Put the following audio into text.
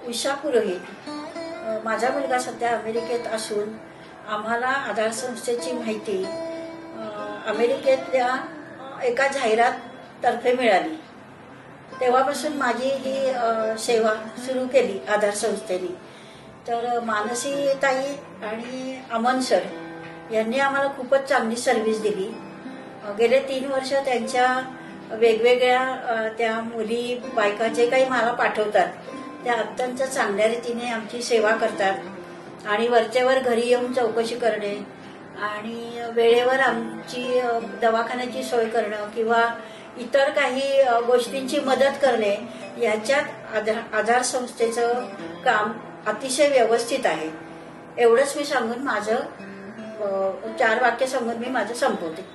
उषा पुरोहित. माझा मुलगा सध्या अमेरिकेत असून आम्हाला आधार संस्थेची माहिती अमेरिकेतल्या एका जाहिरात तर्फे मिळाली. तेव्हापासून माझी ही सेवा सुरू केली आधार संस्थेने. तर मानसी ताई आणि अमन सर यांनी आम्हाला खूपच चांगली सर्व्हिस दिली. गेले 3 वर्ष त्यांच्या वेगवेगळ्या त्या मुली बायका जे काही मला पाठवतात त्या अत्यंत चांगल्या रीतीने आमची सेवा करतात आणि वरचेवर घरी येऊन चौकशी करणे आणि वेळेवर आमची दवाखान्याची सोय करणं किंवा इतर काही गोष्टींची मदत करणे याच्यात आधार संस्थेचं काम अतिशय व्यवस्थित आहे. एवढंच मी सांगून माझं 4 वाक्य सांगून मी माझं संपवते.